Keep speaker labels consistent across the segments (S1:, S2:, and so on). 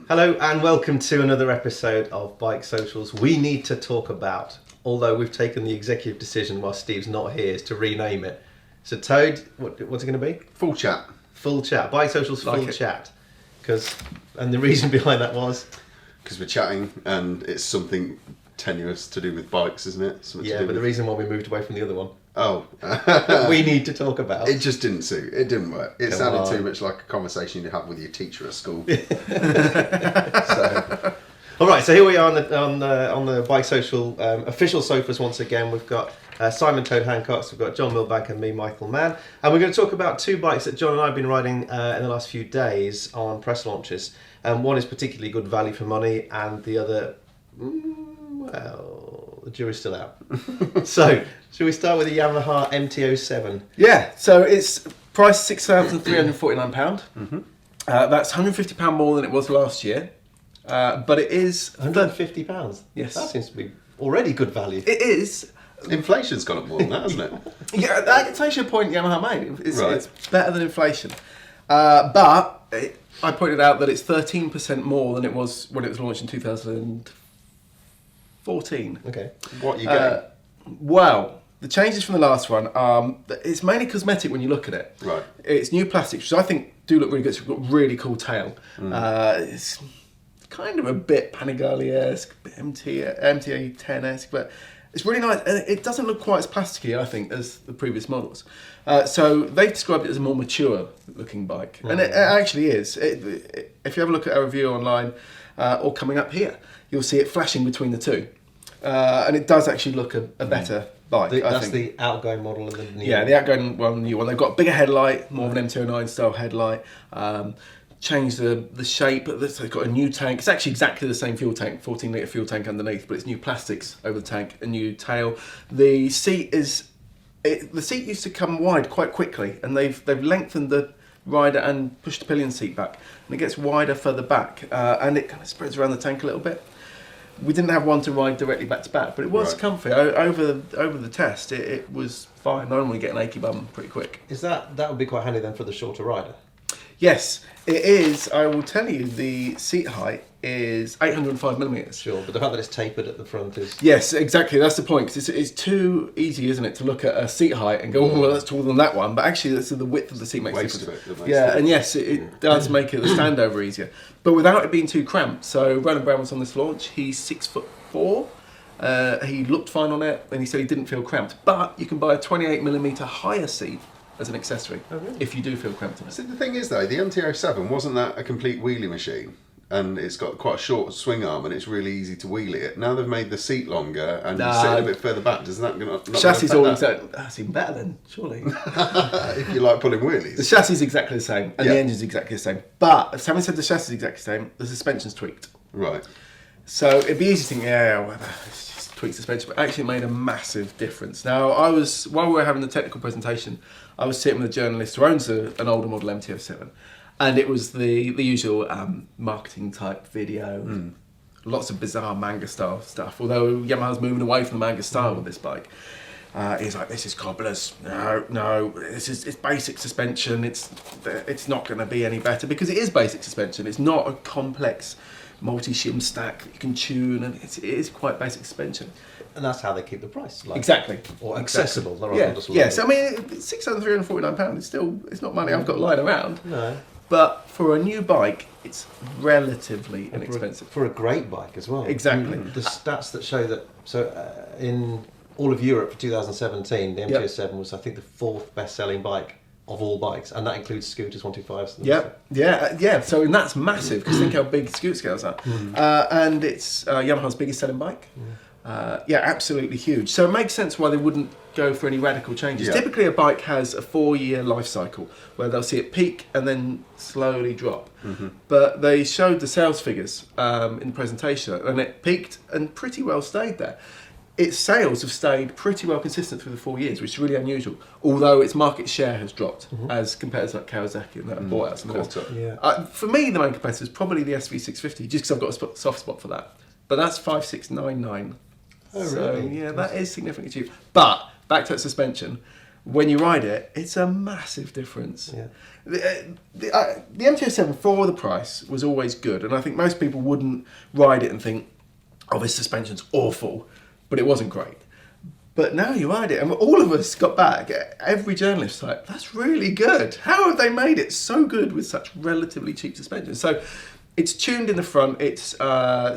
S1: Hello and welcome to another episode of BikeSocial's We Need to Talk About. Although we've taken the executive decision while Steve's not here is to rename it. So Toad, what's it going to be?
S2: Full chat.
S1: Full chat. BikeSocial's Full Chat. And the reason behind that was?
S2: Because we're chatting and it's something tenuous to do with bikes, isn't it?
S1: The reason why we moved away from the other one.
S2: Oh.
S1: We need to talk about.
S2: It just didn't suit. It didn't work. It sounded too much like a conversation you have with your teacher at school.
S1: All right, so here we are on the BikeSocial official sofas once again. We've got Simon Toad Hancock, we've got John Milbank and me, Michael Mann. And we're going to talk about two bikes that John and I have been riding in the last few days on press launches. One is particularly good value for money and the other, the jury's still out. So, shall we start with the Yamaha MT-07?
S3: Yeah, so it's priced £6,349. Mm-hmm. That's £150 more than it was last year. But it is
S1: £150.
S3: Yes,
S1: that seems to be already good value.
S3: It is.
S2: Inflation's gone up more than that, hasn't it?
S3: Yeah, that takes your point. Yamaha made it's better than inflation. I pointed out that it's 13% more than it was when it was launched in 2014.
S1: Okay,
S2: what are you getting?
S3: Well, the changes from the last one, it's mainly cosmetic when you look at it.
S2: Right.
S3: It's new plastics, which I think do look really good. It's got really cool tail. It's kind of a bit Panigale-esque, MT-10-esque, but it's really nice. And it doesn't look quite as plasticky, I think, as the previous models. So they've described it as a more mature looking bike. And it actually is. If you have a look at our review online or coming up here, you'll see it flashing between the two. And it does actually look a better bike.
S1: That's the outgoing model and the new one.
S3: Yeah, the outgoing one and the new one. They've got a bigger headlight, more of an MT-09 style headlight. Changed the shape. They've got a new tank. It's actually exactly the same fuel tank, 14 litre fuel tank underneath, but it's new plastics over the tank, a new tail. The seat used to come wide quite quickly, and they've lengthened the rider and pushed the pillion seat back, and it gets wider further back, and it kind of spreads around the tank a little bit. We didn't have one to ride directly back to back, but it was comfy. Over the test, it was fine. I normally get an achy bum pretty quick.
S1: That would be quite handy then for the shorter rider?
S3: Yes, it is. I will tell you, the seat height is 805mm.
S1: Sure, but the fact that it's tapered at the front is...
S3: Yes, exactly. That's the point. Cause it's too easy, isn't it, to look at a seat height and go, oh, well, that's taller than that one. But actually, that's the width of the seat makes a difference. And yes, it does make it the standover easier. But without it being too cramped. So Ronan Brown was on this launch. He's 6'4". He looked fine on it, and he said he didn't feel cramped. But you can buy a 28mm higher seat as an accessory, if you do feel cramped in it.
S2: See, the thing is though, the MT-07, wasn't that a complete wheelie machine? And it's got quite a short swing arm and it's really easy to wheelie it. Now they've made the seat longer and you sit a bit further back. Does that not
S3: chassis all exact? That's even better then, surely.
S2: If you like pulling wheelies.
S3: The chassis is exactly the same and the engine's exactly the same. But having said the chassis is exactly the same, the suspension's tweaked.
S2: Right.
S3: So it'd be easy to think, it's just tweaked suspension, but actually it made a massive difference. Now, while we were having the technical presentation, I was sitting with a journalist who owns an older model MT-07, and it was the usual marketing type video, lots of bizarre manga style stuff, although Yamaha's moving away from the manga style with this bike. He's like, this is cobblers. No, it's basic suspension. It's not going to be any better because it is basic suspension. It's not a complex multi-shim stack that you can tune, and it is quite basic suspension.
S1: And that's how they keep the price.
S3: Exactly.
S1: Or accessible.
S3: Yes, I mean, £6,349, it's not money I've got lying around.
S1: No.
S3: But for a new bike, it's relatively inexpensive.
S1: For a great bike as well.
S3: Exactly.
S1: The stats that show that, in all of Europe for 2017, the MT-07 was, I think, the 4th best-selling bike of all bikes, and that includes scooters, 125s.
S3: Yeah. So and that's massive because think how big scooter scales are. And it's Yamaha's biggest selling bike. Absolutely huge. So it makes sense why they wouldn't go for any radical changes. Typically, a bike has a 4-year life cycle where they'll see it peak and then slowly drop. But they showed the sales figures in the presentation, and it peaked and pretty well stayed there. Its sales have stayed pretty well consistent through the 4 years, which is really unusual. Although its market share has dropped as compared to like Kawasaki and that bought out some of those. For me, the main competitor is probably the SV650, just because I've got a soft spot for that. But that's 5,699.
S1: Oh,
S3: so
S1: really?
S3: yeah, that is significantly cheap. But back to that suspension, when you ride it, it's a massive difference.
S1: Yeah.
S3: The MT-07 for the price was always good, and I think most people wouldn't ride it and think, oh, this suspension's awful, but it wasn't great. But now you ride it, and all of us got back, every journalist was like, that's really good. How have they made it so good with such relatively cheap suspension? So it's tuned in the front, it's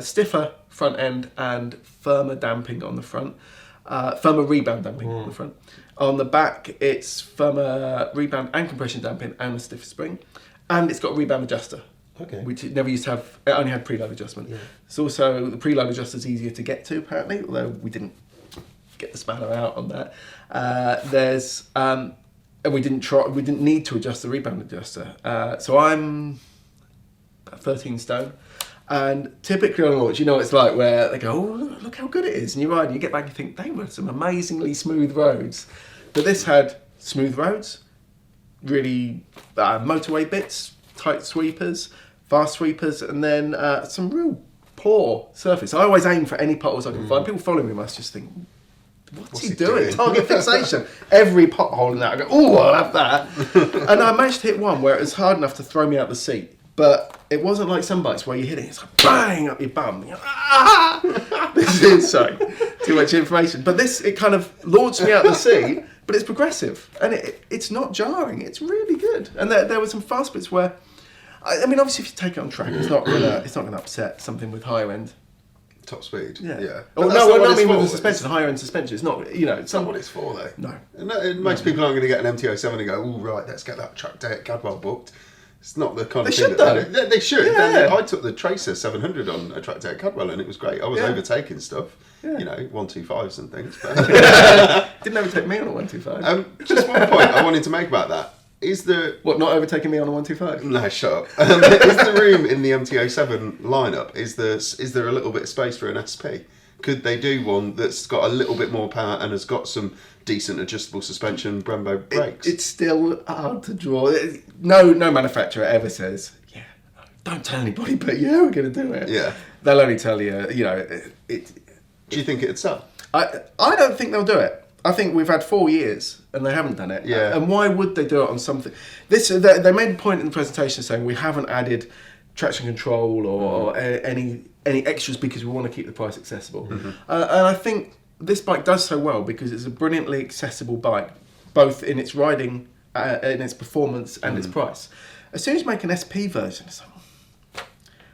S3: stiffer front end and firmer damping on the front, firmer rebound damping on the front. On the back, it's firmer rebound and compression damping and a stiffer spring. And it's got a rebound adjuster.
S1: Okay.
S3: Which it never used to have, it only had preload adjustment. Yeah. It's also, the preload adjuster's easier to get to apparently, although we didn't get the spanner out on that. And we didn't need to adjust the rebound adjuster. So I'm about 13 stone. And typically on launch, you know what it's like where they go, oh, look how good it is. And you ride and you get back and think, they were some amazingly smooth roads. But this had smooth roads, really motorway bits, tight sweepers, fast sweepers, and then some real poor surface. I always aim for any potholes I can find. People following me must just think, what's he doing? Target fixation. Every pothole in that, I go, oh, I'll have that. And I managed to hit one where it was hard enough to throw me out the seat. But it wasn't like some bikes where you hit it, it's like bang up your bum. You're like, ah! This is insane. Too much information. But this, it kind of launched me out the seat, but it's progressive. And it's not jarring. It's really good. And there were some fast bits where, I mean, obviously if you take it on track, it's not gonna upset something with higher end.
S2: Top speed.
S3: Yeah.
S2: Yeah.
S3: Oh, no, I mean with the suspension, higher end suspension. It's not,
S2: It's not what it's for, though.
S3: No.
S2: And most people aren't going to get an MT-07 and go, oh, right, let's get that track day at Cadwell booked. It's not the kind of
S3: They
S2: thing
S3: should,
S2: that
S3: though.
S2: they should.
S3: Yeah.
S2: I took the Tracer 700 on a track day at Cadwell and it was great. I was overtaking stuff, 125s and things. But
S3: Didn't overtake me on a 125.
S2: Just one point I wanted to make about that. Is the...
S3: What, not overtaking me on a 125?
S2: No, shut up. Is the room in the MT-07 lineup, is there a little bit of space for an SP? Could they do one that's got a little bit more power and has got some decent adjustable suspension Brembo brakes?
S3: It's still hard to draw. No manufacturer ever says, yeah, don't tell anybody, but yeah, we're going to do it.
S2: Yeah.
S3: They'll only tell you,
S2: Do you think it'd sell?
S3: I don't think they'll do it. I think we've had 4 years and they haven't done it.
S2: Yeah.
S3: And why would they do it on something? They made a point in the presentation saying we haven't added traction control or any extras because we want to keep the price accessible. And I think this bike does so well because it's a brilliantly accessible bike, both in its riding, in its performance and its price. As soon as you make an SP version, it's like,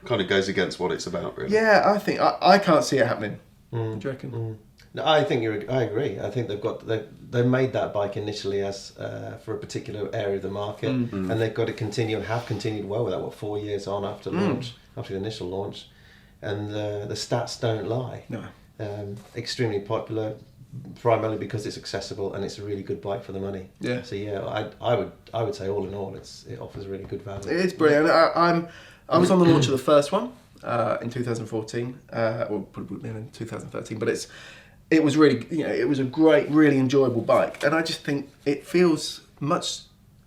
S2: Kind of goes against what it's about, really.
S3: yeah, I think I can't see it happening. Do you reckon?
S1: No, I agree. I think they made that bike initially as for a particular area of the market, and they've got to continue and have continued well with that. 4 years on after launch, after the initial launch, and the stats don't lie.
S3: No.
S1: Extremely popular, primarily because it's accessible and it's a really good bike for the money.
S3: Yeah.
S1: So yeah, I would say all in all, it offers really good value.
S3: It is brilliant. I was on the launch of the first one in 2014, or probably in 2013, but it was really, it was a great, really enjoyable bike, and I just think it feels much.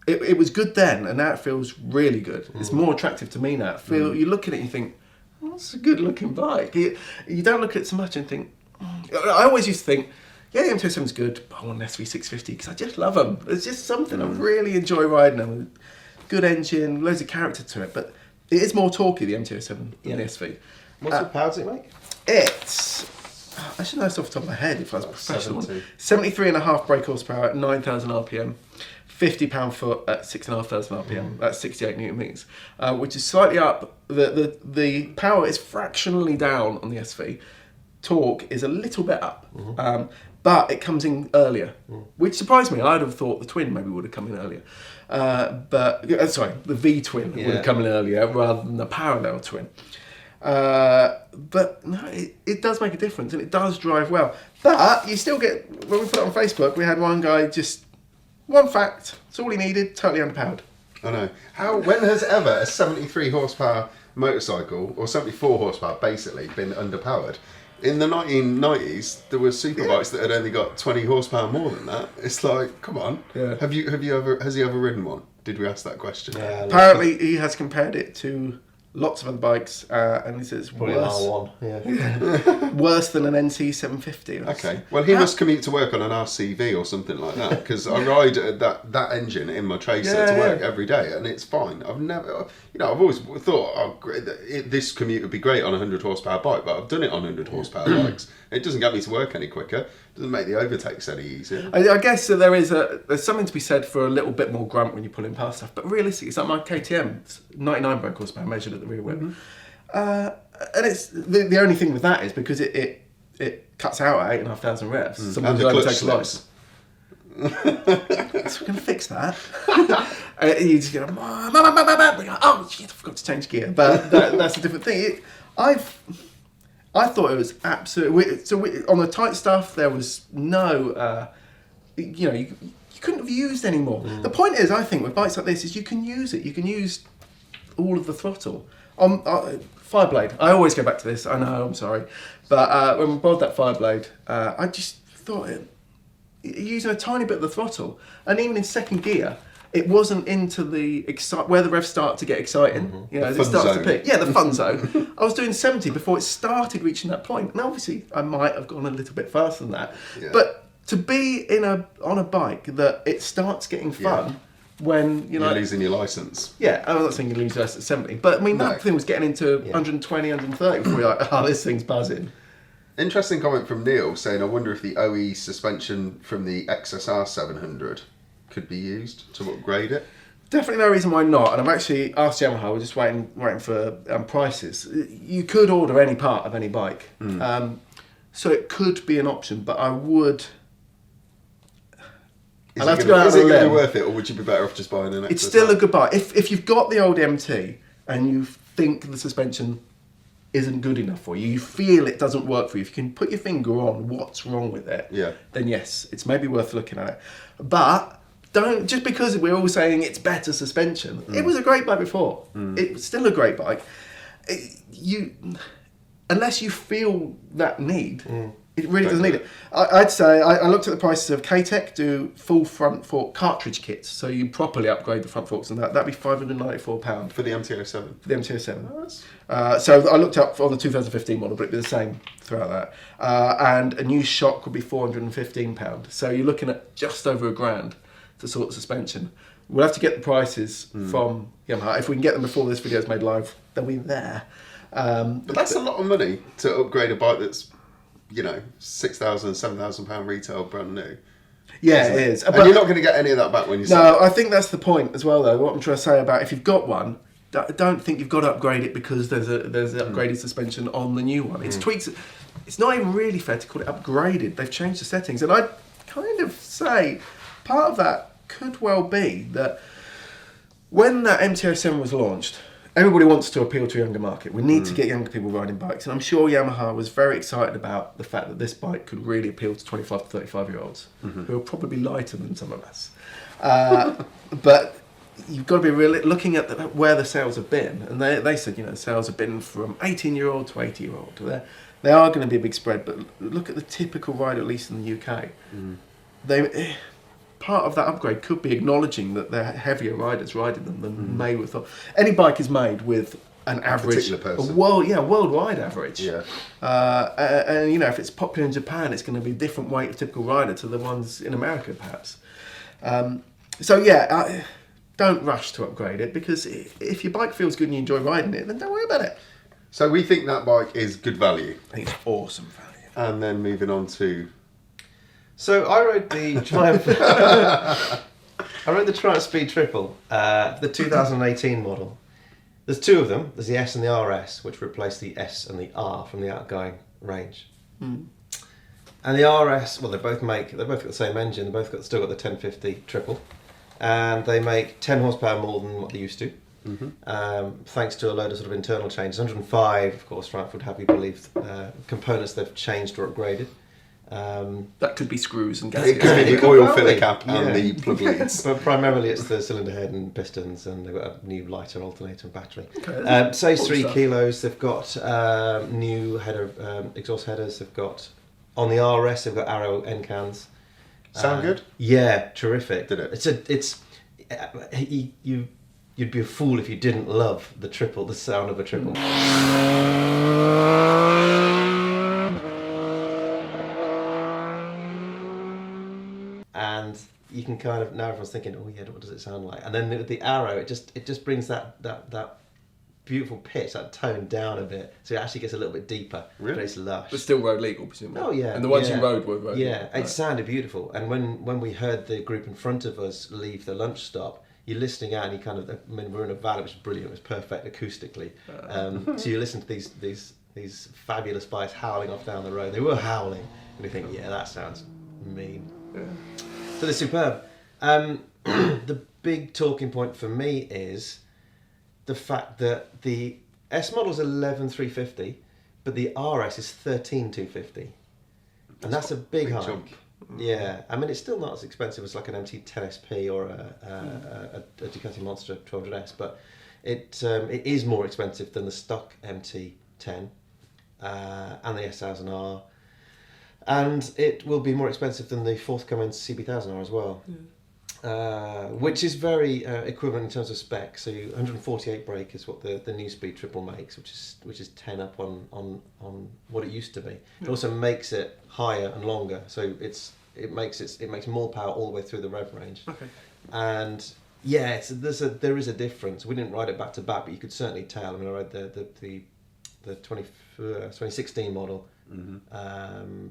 S3: It was good then, and now it feels really good. It's more attractive to me now. You look at it and you think, oh, that's a good looking bike. You don't look at it so much and think. I always used to think, yeah, the MT-07's good, but I want an SV650 because I just love them. It's just something I really enjoy riding them. Good engine, loads of character to it, but it is more torquey, the MT-07 than the SV.
S1: What sort of power does it make?
S3: It's... I should know this off the top of my head if I was a professional. 73.5 brake horsepower at 9,000 RPM, 50 pound-foot at 6,500 RPM. That's 68 newton meters, which is slightly up. The power is fractionally down on the SV. Torque is a little bit up, but it comes in earlier, which surprised me. I'd have thought the twin maybe would have come in earlier, the V twin would have come in earlier rather than the parallel twin. But no, it does make a difference and it does drive well. But you still get, when we put it on Facebook, we had one guy just, one fact, it's all he needed, totally underpowered.
S2: I know. When has ever a 73 horsepower motorcycle, or 74 horsepower basically, been underpowered? In the 1990s, there were superbikes that had only got 20 horsepower more than that. It's like, come on. Yeah. Has he ever ridden one? Did we ask that question?
S1: Yeah,
S3: apparently he has compared it to lots of other bikes, and he says it's
S1: Probably an
S3: worse,
S1: R1. Yeah.
S3: worse than an NC750.
S2: Okay. Well, he must commute to work on an RCV or something like that, because I ride that engine in my Tracer
S3: Yeah,
S2: to work
S3: yeah.
S2: every day, and it's fine. I've never, I've always thought, this commute would be great on a 100 horsepower bike, but I've done it on 100 horsepower bikes. It doesn't get me to work any quicker. It doesn't make the overtakes any easier.
S3: I guess that there's something to be said for a little bit more grunt when you're pulling past stuff, but realistically, it's like my KTM, it's 99 brake horsepower measured at the rear whip. And it's the only thing with that is because it cuts out at 8,500 revs.
S2: And
S3: Sometimes
S2: the
S3: it
S2: clutch
S3: overtakes
S2: slips.
S3: So we're going to fix that. You just go, oh shit, I forgot to change gear. But that's a different thing. I thought it was absolutely... on the tight stuff, there was no... you couldn't have used any more. The point is, I think, with bikes like this, is you can use it. You can use all of the throttle. Fireblade. I always go back to this. I know, I'm sorry. But when we bought that Fireblade, I just thought using a tiny bit of the throttle, and even in second gear, it wasn't into the where the revs start to get exciting. You know, as it starts to pick. Yeah, the fun zone. I was doing 70 before it started reaching that point. And obviously, I might have gone a little bit faster than that.
S2: Yeah.
S3: But to be on a bike that it starts getting fun when
S2: You're losing your license.
S3: Yeah, I'm not saying you lose less at 70, but I mean that thing was getting into 120, 130 before you're like, oh, this thing's buzzing.
S2: Interesting comment from Neil saying, I wonder if the OE suspension from the XSR 700 could be used to upgrade it.
S3: Definitely no reason why not, and I've actually asked Yamaha, we're just waiting for prices. You could order any part of any bike, so it could be an option, but I would...
S2: Is it going to be worth it, or would you be better off just buying an XSR?
S3: It's still a good buy. If you've got the old MT and you think the suspension isn't good enough for you, you feel it doesn't work for you, if you can put your finger on what's wrong with it, then yes, it's maybe worth looking at it. But don't, just because we're all saying it's better suspension, it was a great bike before. It's still a great bike. Unless you feel that need, it really doesn't need it. I'd say, I looked at the prices of K-Tech do full front fork cartridge kits, so you properly upgrade the front forks, and that'd be £594.
S2: For the MT-07?
S3: For the MT-07. So I looked up on the 2015 model, but it'd be the same throughout that. And a new shock would be £415. So you're looking at just over £1,000 to sort suspension. We'll have to get the prices from Yamaha. If we can get them before this video is made live, they'll be there.
S2: But that's a lot of money to upgrade a bike that's, £6,000, £7,000 retail brand new.
S3: Yeah, it is.
S2: And
S3: But
S2: you're not going to get any of that back when you sell it.
S3: No, I think that's the point as well, though. What I'm trying to say about if you've got one, don't think you've got to upgrade it because there's an upgraded suspension on the new one. It's tweaks. It's not even really fair to call it upgraded. They've changed the settings, and I'd kind of say part of that could well be that when that MT-07 was launched, everybody wants to appeal to a younger market. We need to get younger people riding bikes. And I'm sure Yamaha was very excited about the fact that this bike could really appeal to 25 to 35-year-olds who are probably lighter than some of us. But you've got to be really looking at where the sales have been. And they said, sales have been from 18-year-old to 80-year-old. They are going to be a big spread. But look at the typical rider, at least in the UK. Part of that upgrade could be acknowledging that they're heavier riders riding them than may have thought. Any bike is made with an average, worldwide average. Yeah. And if it's popular in Japan, it's going to be a different weight of typical rider to the ones in America, perhaps. Don't rush to upgrade it, because if your bike feels good and you enjoy riding it, then don't worry about it.
S2: So we think that bike is good value.
S3: I think it's awesome value.
S2: And then moving on to...
S1: So I rode the Triumph. I rode the Triumph Speed Triple, the 2018 model. There's two of them. There's the S and the RS, which replace the S and the R from the outgoing range. And the RS, well, they've both got the same engine. They've both still got the 1050 triple, and they make 10 horsepower more than what they used to. Thanks to a load of sort of internal changes. 105, of course, Triumph would have you believe components they've changed or upgraded.
S3: That could be screws and
S2: It
S3: gaskets.
S2: could be the oil filler cap and the plug leads.
S1: But primarily it's the cylinder head and pistons, and they've got a new lighter alternator and battery.
S3: Okay,
S1: Saves
S3: cool
S1: 3
S3: stuff.
S1: kilos. They've got new header exhaust headers. They've got, on the RS, they've got Arrow end cans.
S2: Sound good?
S1: Yeah, terrific.
S2: Did it?
S1: you'd be a fool if you didn't love the sound of a triple. And you can kind of, now everyone's thinking, oh yeah, what does it sound like? And then the arrow, it just brings that beautiful pitch, that tone down a bit, so it actually gets a little bit deeper.
S2: Really?
S1: But it's lush.
S3: But still road legal, presumably.
S1: Oh yeah.
S3: And the ones
S1: yeah.
S3: you rode were road
S1: Yeah,
S3: legal.
S1: it sounded beautiful. And when we heard the group in front of us leave the lunch stop, you're listening out, and you kind of, I mean, we're in a valley, which is brilliant. It was perfect acoustically. So you listen to these fabulous bikes howling off down the road. They were howling, and you think, yeah, that sounds mean.
S3: Yeah.
S1: So they're superb. The big talking point for me is the fact that the S model is 11,350, but the RS is 13,250, and that's a big hike.
S2: jump.
S1: Yeah, I mean, it's still not as expensive as like an MT-10 SP or a Ducati Monster 1200S, but it is more expensive than the stock MT-10 and the S1000R, and it will be more expensive than the forthcoming CB1000R as well. Which is very equivalent in terms of spec. So 148 brake is what the new Speed Triple makes, which is 10 up on what it used to be. It also makes it higher and longer, so it makes more power all the way through the rev range.
S3: Okay.
S1: And yeah, there is a difference. We didn't ride it back to back, but you could certainly tell. I mean, I rode the 2016 model.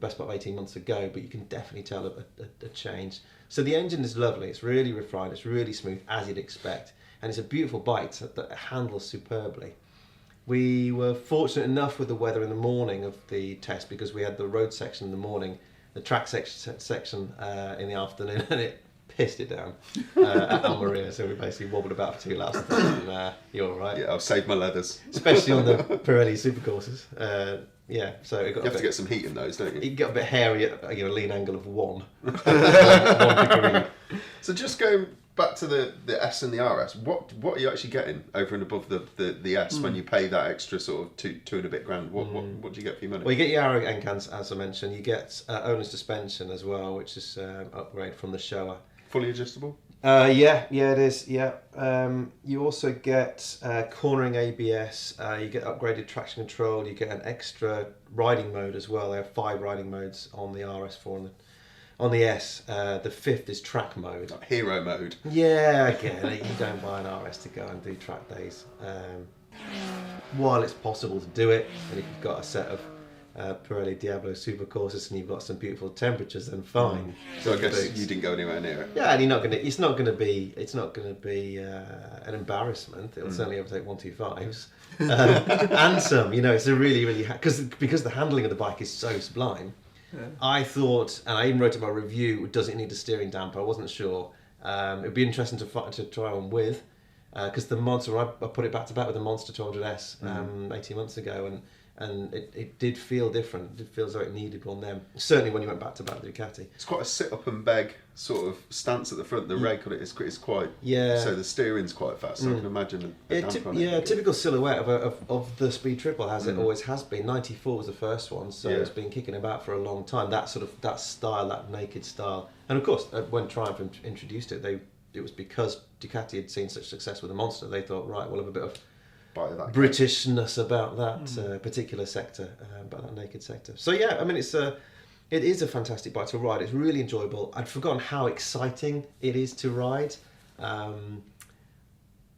S1: Best part of 18 months ago, but you can definitely tell a change. So the engine is lovely, it's really refined, it's really smooth as you'd expect, and it's a beautiful bike that handles superbly. We were fortunate enough with the weather in the morning of the test, because we had the road section in the morning, the track section in the afternoon, and it pissed it down at Almeria, so we basically wobbled about for 2 laps and thought, you're alright.
S2: Yeah, I'll save my leathers.
S1: Especially on the Pirelli supercourses. Yeah, so it got
S2: You have to get some heat in those, don't you?
S1: it got a bit hairy at a lean angle of 1. 1 degree.
S2: So just going back to the S and the RS, what are you actually getting over and above the S when you pay that extra sort of two and a bit grand? What do you get for your money?
S1: Well, you get your Arrow end cans, as I mentioned. You get owner's suspension as well, which is upgrade from the Showa.
S2: Fully adjustable?
S1: Yeah, it is. Yeah, you also get cornering ABS. You get upgraded traction control. You get an extra riding mode as well. They have 5 riding modes on the RS4 and on the S. The 5th is track mode.
S2: Like hero mode.
S1: Yeah, again, you don't buy an RS to go and do track days. While it's possible to do it, and if you've got a set of Pirelli Diablo super courses and you've got some beautiful temperatures, then fine.
S2: So I guess you didn't go anywhere near it.
S1: Yeah, and you're not gonna. It's not gonna be an embarrassment. It'll certainly overtake 125s and some. It's a really because the handling of the bike is so sublime. Yeah. I thought, and I even wrote in my review, does it need a steering damper? I wasn't sure. It'd be interesting to try on with, because the Monster, I put it back to back with the Monster 200S 18 months ago, and it did feel different. It did feel as though it needed one then. Certainly when you went back to back with Ducati. It's
S2: quite a sit up and beg sort of stance at the front. The reg on it is quite.
S1: Yeah.
S2: So the steering's quite fast. So I can imagine a damper on it.
S1: Typical silhouette of the Speed Triple it always has been. 94 was the first one, so it's been kicking about for a long time. That style, that naked style, and of course when Triumph introduced it, it was because Ducati had seen such success with the Monster. They thought, right, we'll have a bit of Britishness about that particular sector, about that naked sector. So yeah, I mean, it is a fantastic bike to ride. It's really enjoyable. I'd forgotten how exciting it is to ride.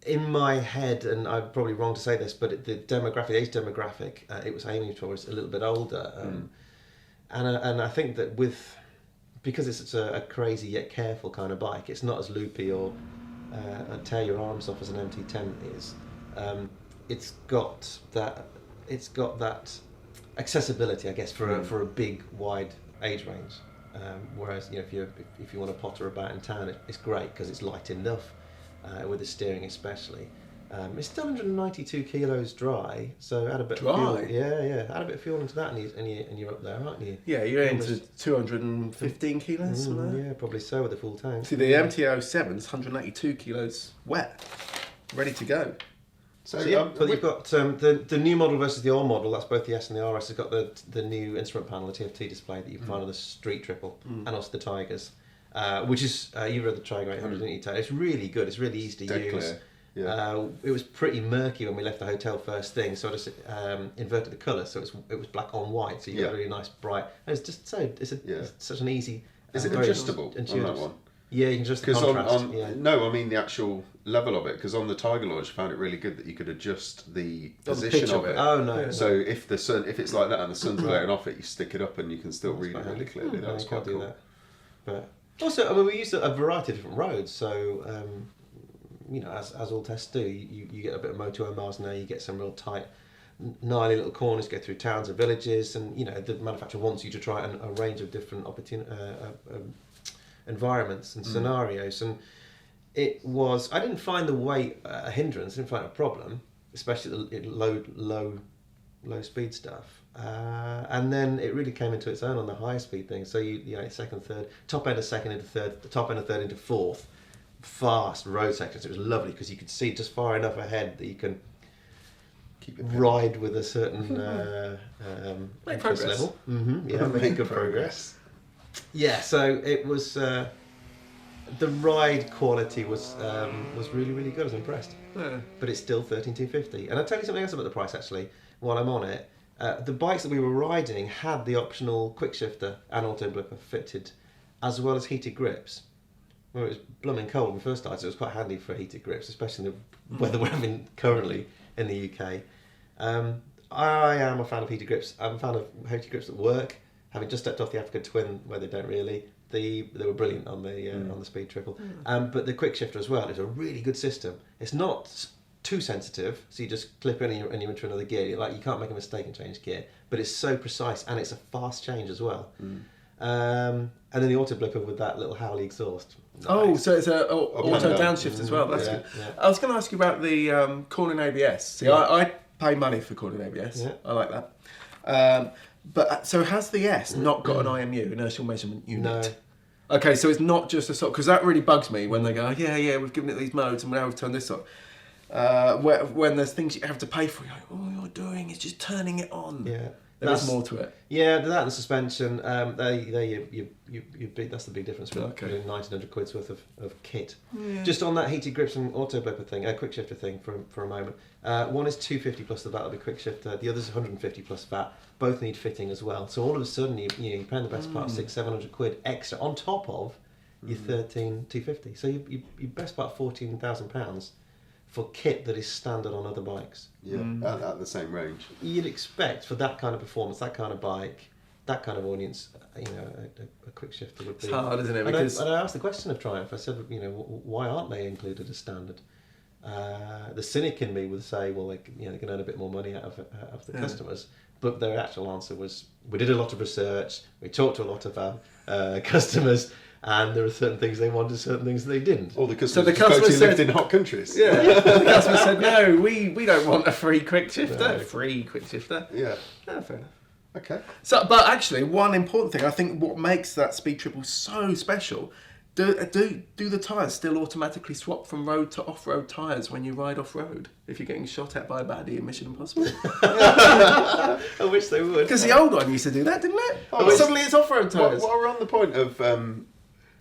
S1: In my head, and I'm probably wrong to say this, but the age demographic it was aiming towards a little bit older, and I think that because it's such a crazy yet careful kind of bike, it's not as loopy or tear your arms off as an MT-10 is. It's got that accessibility, I guess, for a big, wide age range. Whereas if you want to potter about in town, it's great because it's light enough with the steering, especially. It's still 192 kilos dry, so add a bit of fuel. Yeah, add a bit of fuel into that, and you're up there, aren't you?
S3: Yeah, you're into 215 kilos.
S1: Yeah, probably so with a full tank.
S3: See, the MT-07's 182 kilos wet, ready to go.
S1: So you've got the new model versus the old model. That's both the S and the RS. Has got the new instrument panel, the TFT display that you can find on the Street Triple, and also the Tigers, which is you read the Tiger 800, didn't you? It's really good. It's really easy to use.
S2: Clear. Yeah.
S1: It was pretty murky when we left the hotel first thing, so I just inverted the colour, so it was black on white, so you got a really nice bright. And it's just so it's such an easy.
S2: Is it
S1: very
S2: adjustable on
S1: intuitive.
S2: that one?
S1: Yeah, you can adjust the
S2: Because
S1: contrast.
S2: no, I mean the actual level of it. Because on the Tiger Launch, I found it really good that you could adjust the position
S3: pitch
S2: of it.
S1: Oh no!
S2: So if it's like that and the sun's glaring off it, you stick it up and you can still read it really clearly. That was
S1: you can't
S2: quite
S1: do
S2: cool.
S1: that. But also, I mean, we used a variety of different roads. So as all tests do, you get a bit of Moto miles now. You get some real tight, gnarly little corners. Go through towns and villages, and the manufacturer wants you to try a range of different environments and scenarios. And it was. I didn't find the weight a hindrance. I didn't find it a problem, especially the low speed stuff. And then it really came into its own on the high speed thing. So second, third, top end of second into third, the top end of third into fourth, fast road sections. It was lovely because you could see just far enough ahead that you can
S2: Keep it
S1: ride with a certain
S3: Make progress.
S1: level. Yeah, make good progress. Yeah, so it was the ride quality was really, really good. I was impressed.
S3: Yeah.
S1: But it's still 13,250. And I'll tell you something else about the price actually while I'm on it. The bikes that we were riding had the optional quick shifter and auto blipper fitted, as well as heated grips. Well, it was blooming cold when we first started, so it was quite handy for heated grips, especially in the weather we're having currently in the UK. I am a fan of heated grips. I'm a fan of heated grips that work. Having just stepped off the Africa Twin, where they don't really, they were brilliant on the Speed Triple. But the quick shifter as well is a really good system. It's not too sensitive, so you just clip in and you're into another gear. You can't make a mistake and change gear, but it's so precise and it's a fast change as well. And then the auto blipper with that little Howley exhaust.
S3: Oh,
S1: Nice.
S3: so it's a auto
S2: and down.
S3: downshift as well. That's
S1: Yeah,
S3: good.
S1: yeah.
S3: I was going to ask you about the Corning ABS. See, I pay money for Corning ABS.
S1: Yeah.
S3: I like that. But so has the S not got an IMU, inertial measurement unit?
S1: No.
S3: Okay, so it's not just a sort, because that really bugs me when they go, we've given it these modes and now we've turned this on. When there's things you have to pay for, you're like, all you're doing is just turning it on.
S1: Yeah.
S3: There's more to it.
S1: Yeah, that and the suspension. That's the big difference with
S3: Okay.
S1: 1,900 quid's worth of kit. Yeah. Just on that heated grips and auto blipper thing, quick shifter thing for a moment. One is 250 plus the VAT of the quick shifter. The other is 150 plus VAT. Both need fitting as well. So all of a sudden, you're paying the best part 600-700 quid extra on top of your 13,250. So you best part £14,000 for kit that is standard on other bikes.
S2: Yeah, at the same range.
S1: You'd expect for that kind of performance, that kind of bike, that kind of audience, a quick shifter would be.
S3: It's hard, isn't it?
S1: And
S3: Because
S1: I asked the question of Triumph. I said, why aren't they included as standard? The cynic in me would say, well, they can earn a bit more money out of the customers. But their actual answer was, we did a lot of research, we talked to a lot of our customers, and there are certain things they wanted, certain things they didn't.
S2: All the customers,
S3: the customer
S2: supposedly
S3: said-
S2: lived in hot countries.
S3: yeah, the customer said, no, we don't want a free quick shifter.
S1: No.
S3: Free quick shifter.
S2: Yeah.
S3: No, fair enough.
S2: Okay.
S3: So, but actually, one important thing, I think what makes that Speed Triple so special, do the tyres still automatically swap from road to off-road tyres when you ride off-road? If you're getting shot at by a baddie in Mission Impossible?
S1: I wish they would.
S3: Because the old one used to do that, didn't it?
S2: Oh,
S3: Suddenly it's off-road tyres.
S2: While we're on the point of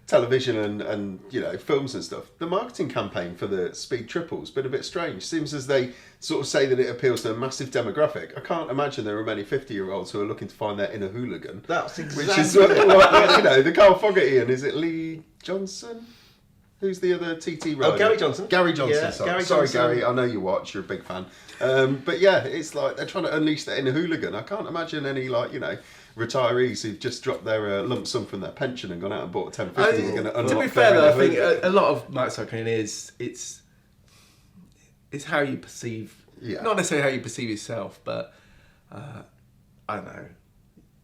S2: television and films and stuff, the marketing campaign for the Speed Triple's been a bit strange. Seems as they sort of say that it appeals to a massive demographic. I can't imagine there are many 50-year-olds who are looking to find their inner hooligan.
S1: That's exactly
S2: Which is the Carl Fogarty and is it Lee Johnson? Who's the other TT rider?
S1: Oh, Gary Johnson.
S2: Gary Johnson,
S1: Yeah,
S2: sorry.
S1: Gary
S2: Sorry,
S1: Johnson.
S2: Gary, I know you watch, you're a big fan. But yeah, it's like they're trying to unleash their inner hooligan. I can't imagine any, retirees who've just dropped their lump sum from their pension and gone out and bought a 1050 are going to unlock
S3: to be fair,
S2: their
S3: though, I
S2: inner
S3: think
S2: hooligan.
S3: a lot of motorcycling is it's how you perceive, not necessarily how you perceive yourself, but I don't know.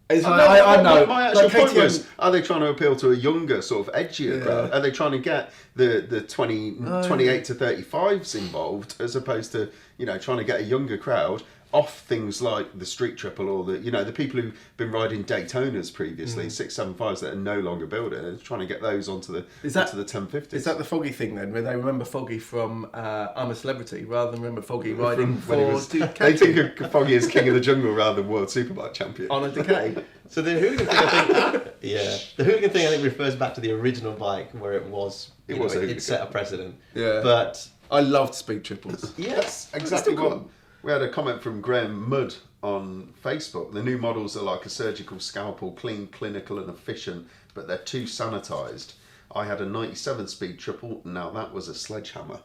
S3: It's I know.
S2: My actual point
S3: KTM
S2: was, are they trying to appeal to a younger, sort of edgier crowd? Are they trying to get the 28 to 35s involved, as opposed to, trying to get a younger crowd off things like the Street Triple or the people who've been riding Daytonas previously, 675s that are no longer building, they're trying to get those onto the 1050s.
S3: Is that the Foggy thing then, where they remember Foggy from I'm a Celebrity rather than remember Foggy riding
S2: when he was,
S3: Ducati
S2: they think of Foggy as king of the jungle rather than world superbike champion.
S3: on a Decay?
S1: So the hooligan thing, I think, the hooligan thing, I think, refers back to the original bike where it was,
S2: It was a
S1: it
S2: hooligan.
S1: set a precedent.
S3: Yeah.
S1: But
S3: I loved speed triples.
S1: Yes,
S2: That's exactly
S3: still
S2: what
S3: cool.
S2: we had a comment from Graham Mudd on Facebook. The new models are like a surgical scalpel, clean, clinical, and efficient, but they're too sanitized. I had a 97 speed triple. Now that was a sledgehammer.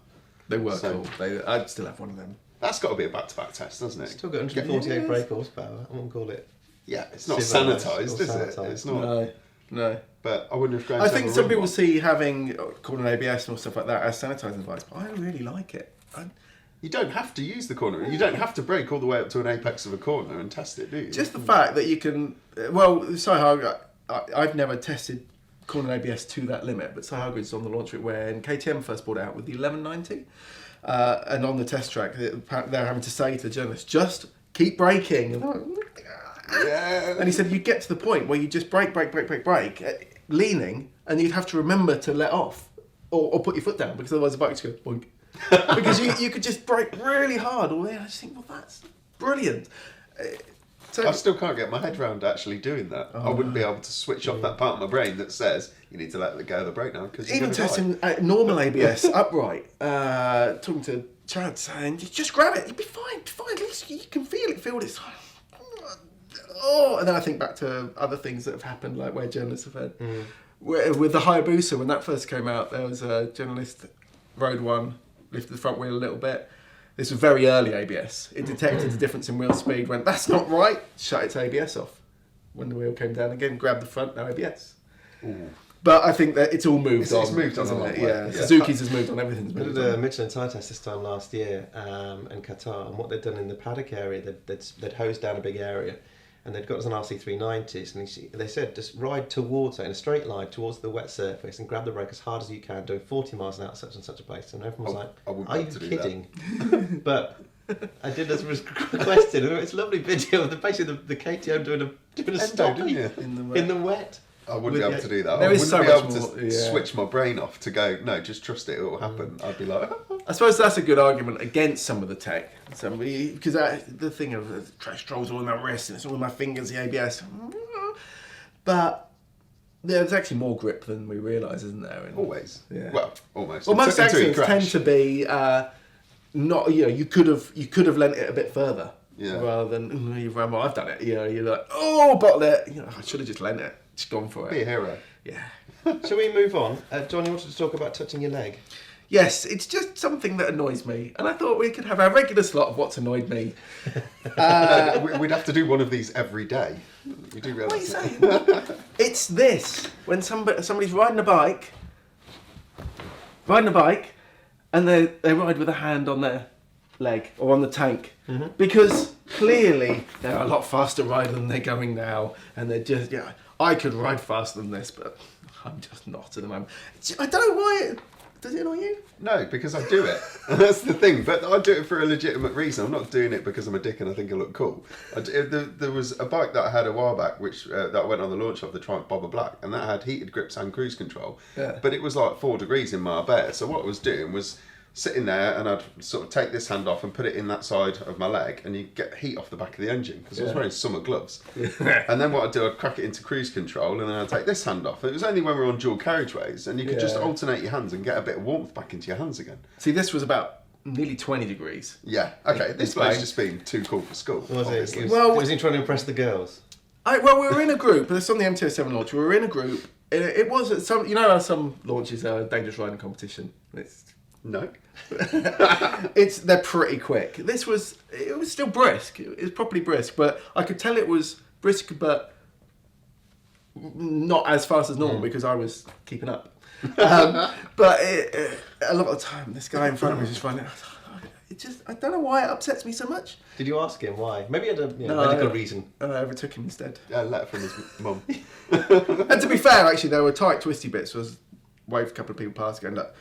S3: They were
S2: So-
S3: cool. I'd still have one of them.
S2: That's got to be a back-to-back test, doesn't it?
S1: Still got 148 brake horsepower. I wouldn't call it.
S2: Yeah, it's not
S1: Civilised
S2: sanitized,
S1: or
S2: is it?
S1: sanitised.
S2: It's not.
S3: No.
S2: But I wonder if Graham's
S3: I think
S2: ever
S3: some
S2: ridden
S3: people
S2: one.
S3: see having corner ABS and stuff like that as sanitising device, but I really like it.
S2: You don't have to use the corner. You don't have to brake all the way up to an apex of a corner and test it, do you?
S3: Just the fact that you can, well, I've never tested corner ABS to that limit, but Sahagrid's on the launch route when KTM first brought it out with the 1190, and on the test track, they're having to say to the journalists, just keep braking.
S2: Yeah.
S3: And he said you get to the point where you just brake, leaning, and you'd have to remember to let off or put your foot down because otherwise the bike would go boink. Because you could just brake really hard all the way. I just think, well, that's brilliant. So
S2: I still can't get my head around actually doing that. I wouldn't be able to switch off that part of my brain that says you need to let go of the brake now because
S3: even testing normal ABS upright, talking to Chad saying, just grab it, you'll be fine. At least you can feel it. Oh, and then I think back to other things that have happened, like where journalists have had. With the Hayabusa, when that first came out, there was a journalist rode one, lifted the front wheel a little bit. This was very early ABS. It detected the difference in wheel speed, went, that's not right, shut its ABS off. When the wheel came down again, grabbed the front, no ABS.
S2: Ooh.
S3: But I think that it's all moved on.
S2: It's moved on a
S3: hasn't
S2: long
S3: it?
S2: way.
S3: Yeah.
S2: Yeah.
S3: Suzuki's has moved on, everything's
S1: We
S3: moved
S1: did a
S3: on.
S1: Michelin tyre test this time last year in Qatar, and what they'd done in the paddock area, they'd hosed down a big area, and they'd got us an RC390s, and they said just ride towards it in a straight line towards the wet surface and grab the brake as hard as you can, doing 40 miles an hour at such and such a place. And everyone was
S2: I wouldn't
S1: like,
S2: be
S1: "Are
S2: able
S1: you
S2: to do that."
S1: kidding?" But I did as was requested, and it's a lovely video of basically the KTM doing a stop
S2: didn't you?
S3: In
S1: in the wet.
S2: I wouldn't be able to do that.
S3: There
S2: I
S3: is
S2: wouldn't
S3: so
S2: be
S3: much
S2: able to
S3: more, yeah.
S2: switch my brain off to go, no, just trust it, it will happen. I'd be like,
S3: I suppose that's a good argument against some of the tech. Because the thing of the trash trolls all in my wrist and it's all in my fingers, the ABS. But there's actually more grip than we realise, isn't there? And,
S2: always.
S3: Yeah.
S2: Well, almost.
S3: Well, most
S2: Until you
S3: accidents tend
S2: crash.
S3: to be not. You could have lent it a bit further.
S2: Yeah.
S3: Rather than you've run. Well, I've done it. You're like, oh, bottle it. I should have just lent it. Just gone for
S2: Be a
S3: it.
S2: hero.
S3: Yeah.
S1: Shall we move on? John, you wanted to talk about touching your leg?
S3: Yes, it's just something that annoys me, and I thought we could have our regular slot of what's annoyed me.
S2: We'd have to do one of these every day. You do
S3: What are you
S2: realise
S3: saying? It's this when somebody's riding a bike, and they ride with a hand on their leg or on the tank, because clearly they're a lot faster rider than they're going now, and they're just I could ride faster than this, but I'm just not at the moment. I don't know why. Does it annoy you?
S2: No, because I do it. That's the thing. But I do it for a legitimate reason. I'm not doing it because I'm a dick and I think I look cool. There was a bike that I had a while back, which that I went on the launch of, the Triumph Bobber Black, and that had heated grips and cruise control.
S3: Yeah.
S2: But it was like 4 degrees in Marbella. So what I was doing was sitting there, and I'd sort of take this hand off and put it in that side of my leg, and you get heat off the back of the engine because I was wearing summer gloves. And then what I'd do, I'd crack it into cruise control, and then I'd take this hand off. It was only when we were on dual carriageways, and you could just
S3: Yeah.
S2: alternate your hands and get a bit of warmth back into your hands again.
S3: See, this was about nearly 20 degrees.
S2: Yeah, okay, this
S3: It's
S2: bloke's
S3: fine.
S2: just been too cool for school,
S1: Was
S2: obviously.
S1: it?
S3: Well-
S1: Was he trying to impress the girls?
S3: Well, we were in a group. This on the MT-07 launch. We were in a group. It was at some. You know how some launches are a dangerous riding competition.
S2: No.
S3: They're pretty quick. It was still brisk. It was properly brisk, but I could tell it was brisk, but not as fast as normal because I was keeping up. But a lot of the time, this guy in front of me was just finding. I don't know why it upsets me so much.
S1: Did you ask him why? Maybe he had a
S3: No,
S1: medical reason.
S3: I overtook him instead.
S2: A letter from his mum.
S3: And to be fair, actually, there were tight, twisty bits. So I was waved a couple of people past, going, look,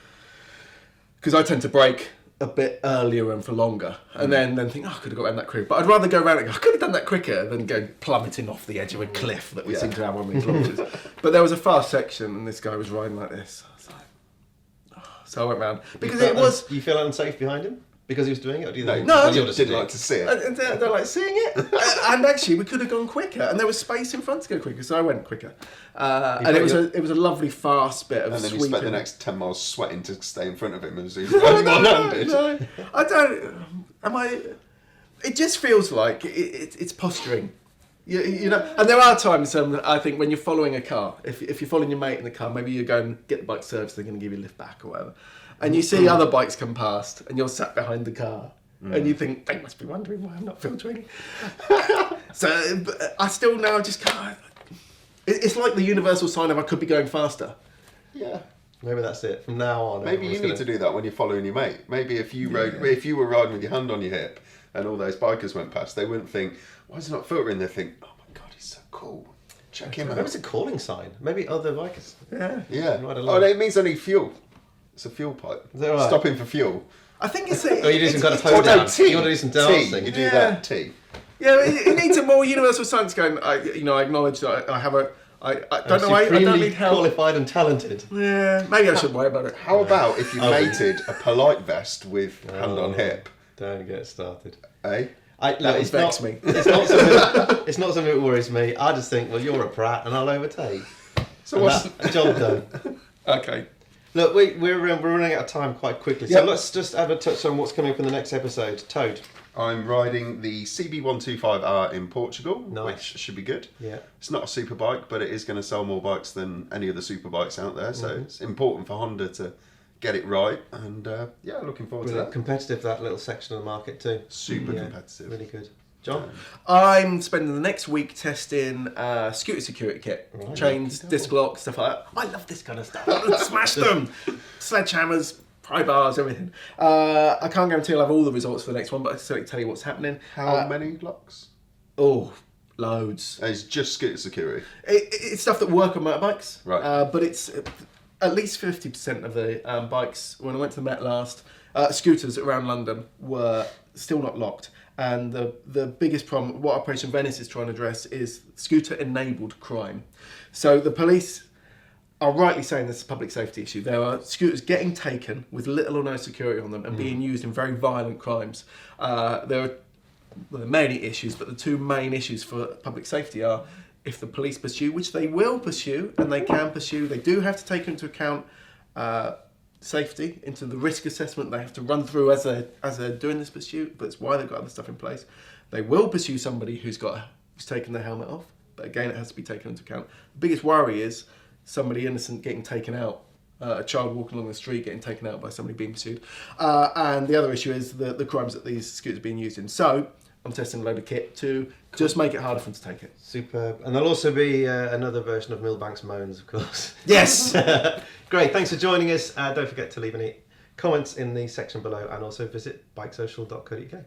S3: because I tend to brake a bit earlier and for longer, and then think, I could have got around that quicker. But I'd rather go around and go, I could have done that quicker than go plummeting off the edge of a cliff that we
S2: Yeah.
S3: seem to have on these launches. But there was a fast section, and this guy was riding like this. I was like, so I went round because it was.
S1: You feel unsafe behind him? Because he was doing it, or do you
S2: No,
S1: think?
S3: No,
S2: I
S1: you're
S2: just
S1: just
S2: didn't
S1: doing
S2: like
S1: it?
S2: to see it.
S3: And they're like seeing it, and actually we could have gone quicker, and there was space in front to go quicker, so I went quicker. And it was a lovely fast bit of
S2: And then you
S3: sweeping.
S2: spent the next 10 miles sweating to stay in front of him as he was
S3: No,
S2: running
S3: no,
S2: one-handed.
S3: no, I don't. Am I? It just feels like it's posturing. You know, and there are times I think when you're following a car, if you're following your mate in the car, maybe you go and get the bike serviced, they're going to give you a lift back or whatever, and you see other bikes come past, and you're sat behind the car, and you think they must be wondering why I'm not filtering. So but I still now just can't. It's like the universal sign of I could be going faster.
S2: Yeah.
S1: Maybe that's it. From now on,
S2: Maybe you need to do that when you're following your mate. Maybe if you were riding with your hand on your hip and all those bikers went past, they wouldn't think, why is he not filtering? They think, oh my God, he's so cool. Check him
S1: Maybe
S2: out.
S1: it's a calling sign. Maybe other bikers.
S3: Yeah.
S2: Yeah.
S1: Right
S2: Oh,
S1: along.
S2: no, it means I need fuel. It's a fuel pipe.
S1: Is that right?
S2: Stopping for fuel.
S3: I think it's.
S1: Or you do some kind of
S2: Oh,
S1: toe
S2: no,
S1: dance.
S2: T.
S1: You want to do some
S2: T.
S1: dancing.
S2: You do
S3: Yeah.
S2: that, T.
S3: Yeah, it needs a more universal sense going. I acknowledge that I have a. I don't know. I don't
S1: Supremely
S3: need help.
S1: qualified and talented.
S3: Yeah, maybe I shouldn't worry about it.
S2: How about if you
S1: Oh.
S2: mated a polite vest with hand on hip?
S1: Don't get started.
S2: Eh?
S3: That would vex me.
S1: It's not something that worries me. I just think, well, you're a prat, and I'll overtake.
S2: So
S1: And
S2: what's...
S1: that's job done.
S3: Okay.
S1: Look, we're running out of time quite quickly, so
S3: Yep.
S1: let's just have a touch on what's coming up in the next episode. Toad.
S2: I'm riding the CB125R in Portugal,
S1: Nice.
S2: which should be good.
S1: Yeah.
S2: It's not a super bike, but it is going to sell more bikes than any of the super bikes out there. So it's important for Honda to get it right. And yeah, looking forward to
S1: Really
S2: that.
S1: competitive, that little section of the market too.
S2: Super
S1: Yeah,
S2: competitive.
S1: Really good. John?
S3: I'm spending the next week testing scooter security kit,
S1: Right.
S3: chains, disc locks, stuff like that. I love this kind of stuff. Smash them, sledgehammers, pry bars, everything. I can't guarantee I'll have all the results for the next one, but I can certainly tell you what's happening.
S2: How many locks?
S3: Oh, loads.
S2: It's just scooter security.
S3: It's stuff that work on motorbikes,
S2: Right.
S3: but it's at least 50% of the bikes. When I went to the Met last, scooters around London were still not locked. And the biggest problem, what Operation Venice is trying to address, is scooter-enabled crime. So the police are rightly saying this is a public safety issue. There are scooters getting taken with little or no security on them and being used in very violent crimes. There are many issues, but the two main issues for public safety are if the police pursue, which they will pursue, and they can pursue, they do have to take into account safety, into the risk assessment they have to run through as they're doing this pursuit, but it's why they've got other stuff in place. They will pursue somebody who's taken their helmet off, but again, it has to be taken into account. The biggest worry is somebody innocent getting taken out, a child walking along the street getting taken out by somebody being pursued. And the other issue is the crimes that these scooters are being used in. So I'm testing a load of kit to just make it harder for them to take it.
S1: Superb. And there'll also be another version of Millbank's Moans, of course.
S3: Yes!
S1: Great, thanks for joining us. Don't forget to leave any comments in the section below and also visit bikesocial.co.uk.